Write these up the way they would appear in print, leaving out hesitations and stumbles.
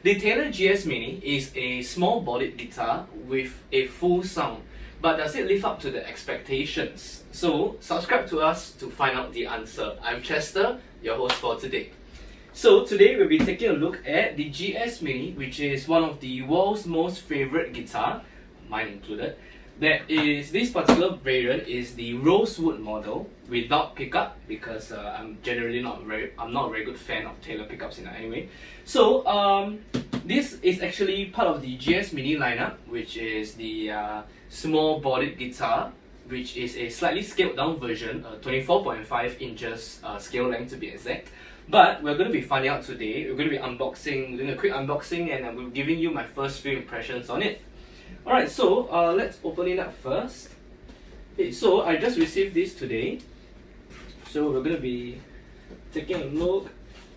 The Taylor GS Mini is a small-bodied guitar with a full sound, but does it live up to the expectations? So subscribe to us to find out the answer. I'm Chester, your host for today. So today we'll be taking a look at the GS Mini, which is one of the world's most favorite guitar, mine included. This particular variant is the Rosewood model without pickup, because I'm generally not a very good fan of Taylor pickups in any way. So this is actually part of the GS Mini lineup, which is the small-bodied guitar, which is a slightly scaled down version, 24.5 inches scale length to be exact. But we're going to be finding out today. We're going to be doing a quick unboxing, and I'm giving you my first few impressions on it. Alright, so let's open it up first. Okay, so I just received this today. So we're going to be taking a look.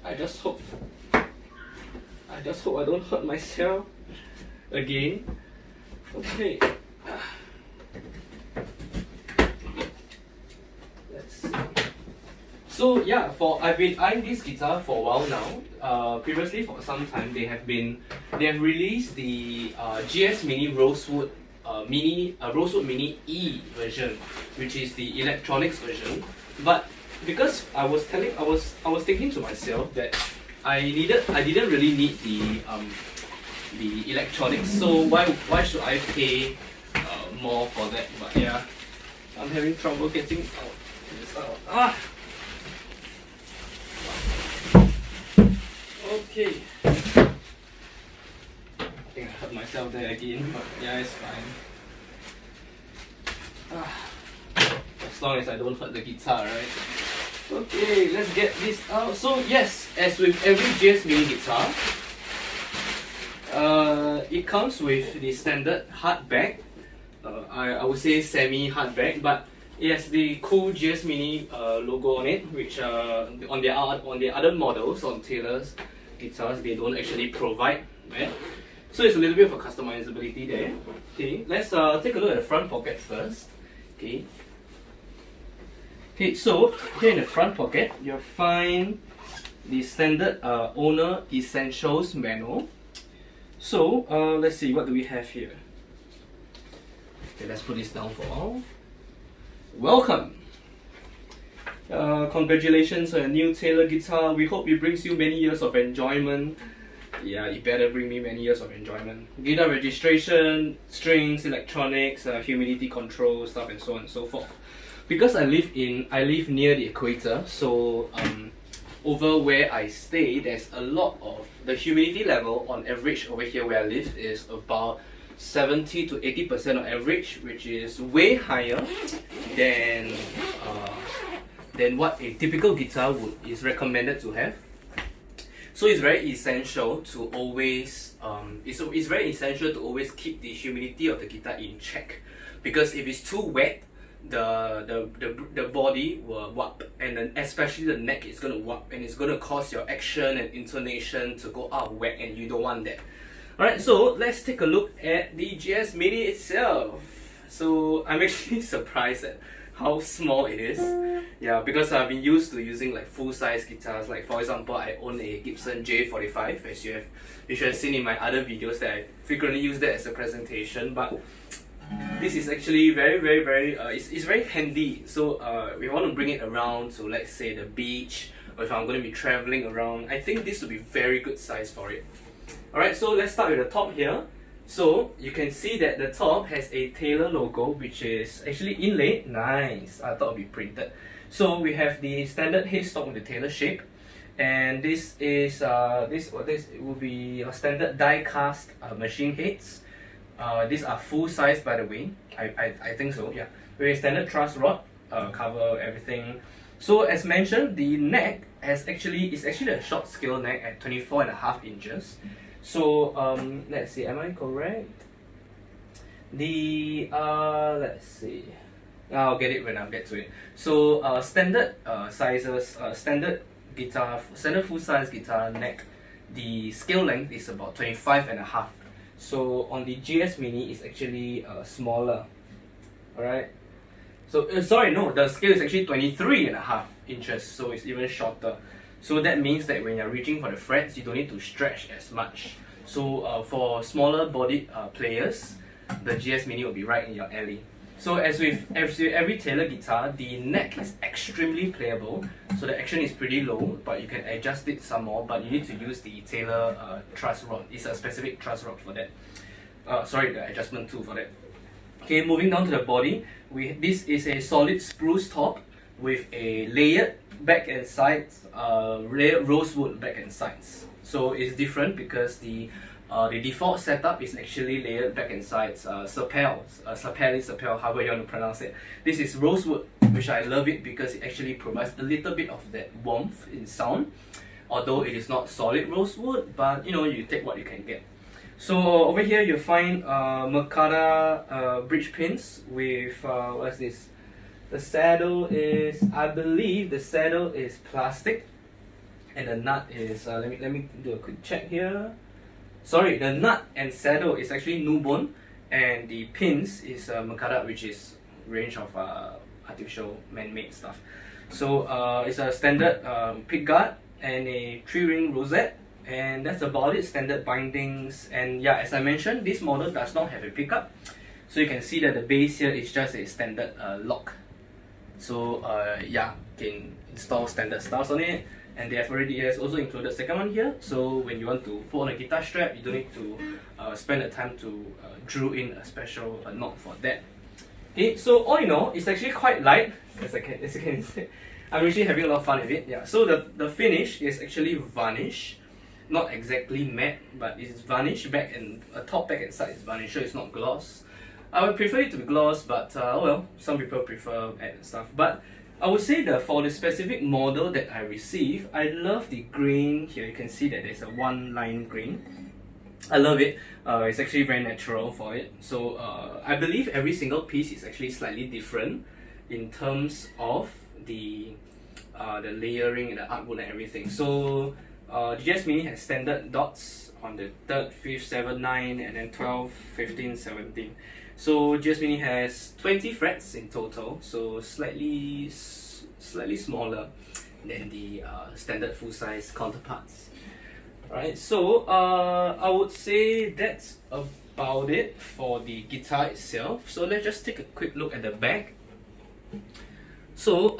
I just hope I don't hurt myself again. Okay. Let's see. So yeah, I've been eyeing this guitar for a while now. Previously, for some time, they have released the GS Mini Rosewood Rosewood Mini E version, which is the electronics version. But because I was thinking to myself that I didn't really need the electronics. So why should I pay more for that? But yeah, I'm having trouble getting this out. Okay. I think I hurt myself there again, but yeah, it's fine. As long as I don't hurt the guitar, right? Okay, let's get this out. So yes, as with every GS Mini guitar, it comes with the standard hard back. I would say semi-hard back, but it has the cool GS Mini logo on it, which on the other models, on Taylor's guitars, they don't actually provide that. So it's a little bit of a customizability there. Okay, let's take a look at the front pocket first. Okay. Okay, so here in the front pocket, you'll find the standard owner essentials manual. So let's see, what do we have here? Okay, let's put this down for all. Welcome! Congratulations on a new Taylor guitar. We hope it brings you many years of enjoyment. Yeah, it better bring me many years of enjoyment. Guitar registration, strings, electronics, humidity control, stuff, and so on and so forth. Because I live near the equator, so over where I stay, there's a lot of the humidity level on average over here where I live is about 70 to 80% on average, which is way higher than what a typical guitar is recommended to have. So it's very essential to always keep the humidity of the guitar in check, because if it's too wet, the body will warp, and then especially the neck is going to warp, and it's going to cause your action and intonation to go out of whack, and you don't want that. Alright, so let's take a look at the GS Mini itself. So I'm actually surprised at how small it is. Yeah, because I've been used to using like full-size guitars. Like for example, I own a Gibson J45, as you should have seen in my other videos that I frequently use that as a presentation. But this is actually very it's very handy. So we want to bring it around to, let's say, the beach, or if I'm going to be traveling around, I think this would be very good size for it. Alright, so let's start with the top here. So you can see that the top has a Taylor logo, which is actually inlaid. Nice. I thought it would be printed. So we have the standard headstock with the Taylor shape, and this is this will be a standard die cast machine heads. These are full size, by the way. I think so. Yeah, with a standard truss rod cover everything. So as mentioned, the neck is actually a short scale neck at 24.5 inches. So let's see, am I correct? Let's see. I'll get it when I get to it. So standard sizes, standard full size guitar neck, the scale length is about 25.5. So on the GS Mini it's actually smaller. Alright. So sorry, no, the scale is actually 23.5 inches, so it's even shorter. So that means that when you're reaching for the frets, you don't need to stretch as much. So for smaller bodied players, the GS Mini will be right in your alley. So as with every Taylor guitar, the neck is extremely playable. So the action is pretty low, but you can adjust it some more. But you need to use the Taylor truss rod. It's a specific truss rod for that. The adjustment tool for that. Okay, moving down to the body, this is a solid spruce top with a layered back and sides, layered rosewood back and sides. So it's different because the default setup is actually layered back and sides, sapel, however you want to pronounce it. This is rosewood, which I love it because it actually provides a little bit of that warmth in sound. Although it is not solid rosewood, but you take what you can get. So over here you'll find Makata bridge pins with what's this? The saddle is, I believe the saddle is plastic, and the nut is let me do a quick check here. Sorry, the nut and saddle is actually Nubon, and the pins is Makata, which is range of artificial man-made stuff. So it's a standard pickguard and a 3-ring rosette, and that's about it. Standard bindings, and yeah, as I mentioned, this model does not have a pickup, so you can see that the base here is just a standard lock. So yeah, you can install standard styles on it, and they have also included second one here. So when you want to put on a guitar strap, you don't need to spend the time to drill in a special knot for that. Okay, so all in all, it's actually quite light, as you can see. I'm actually having a lot of fun with it. Yeah, so the finish is actually varnish, not exactly matte, but it's varnish back and top, back and side is varnish, so it's not gloss. I would prefer it to be gloss, but oh well, some people prefer matte and stuff. But I would say that for the specific model that I received, I love the grain here. You can see that there's a one-line grain. I love it. It's actually very natural for it. So I believe every single piece is actually slightly different in terms of the layering and the artwork and everything. So the GS Mini has standard dots on the 3rd, 5th, 7th, 9, and then 12, 15, 17. So GS Mini has 20 frets in total, so slightly smaller than the standard full-size counterparts. Alright, so I would say that's about it for the guitar itself. So let's just take a quick look at the back. So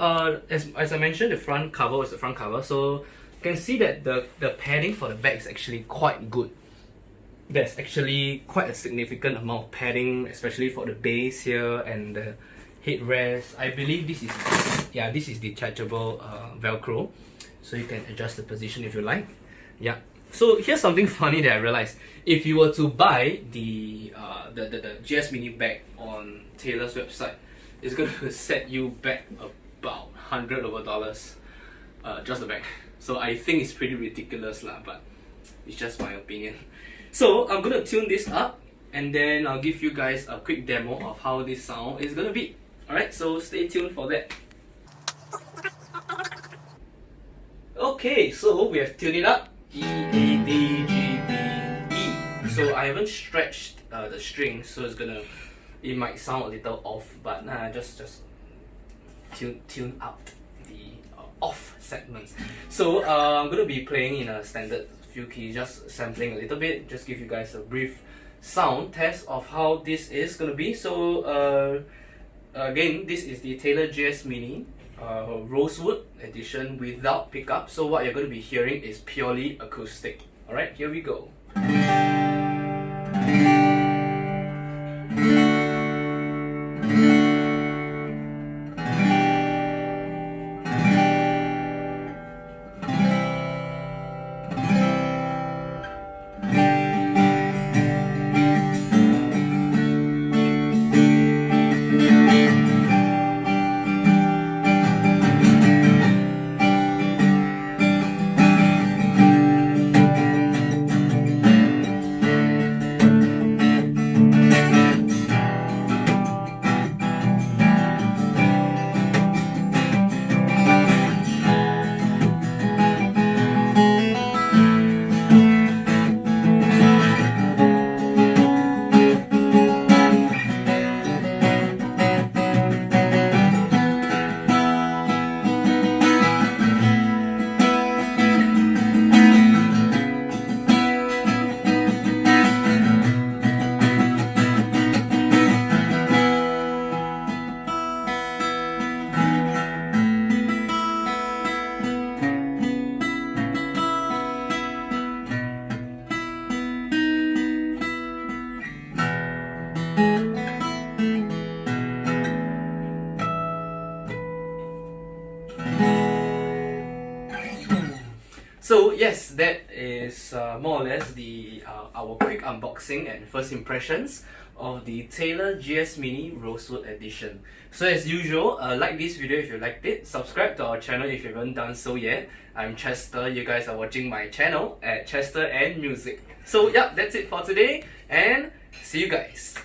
as I mentioned, the front cover was the front cover. So you can see that the padding for the back is actually quite good. There's actually quite a significant amount of padding, especially for the bass here and the headrest. I believe this is detachable Velcro, so you can adjust the position if you like. Yeah. So here's something funny that I realized. If you were to buy the GS Mini bag on Taylor's website, it's going to set you back about $100 over, just the bag. So I think it's pretty ridiculous lah, but it's just my opinion. So I'm gonna tune this up, and then I'll give you guys a quick demo of how this sound is gonna be. Alright, so stay tuned for that. Okay, so we have tuned it up. E, A, D, G, B, E. So I haven't stretched the strings, so it might sound a little off, but just tune out the off segments. So I'm gonna be playing in a standard few keys, just sampling a little bit, just give you guys a brief sound test of how this is gonna be. So again, this is the Taylor GS Mini Rosewood edition without pickup. So what you're going to be hearing is purely acoustic. Alright, here we go. So yes, that is more or less the our quick unboxing and first impressions of the Taylor GS Mini Rosewood Edition. So as usual, like this video if you liked it, subscribe to our channel if you haven't done so yet. I'm Chester, you guys are watching my channel at Chester and Music. So yeah, that's it for today and see you guys.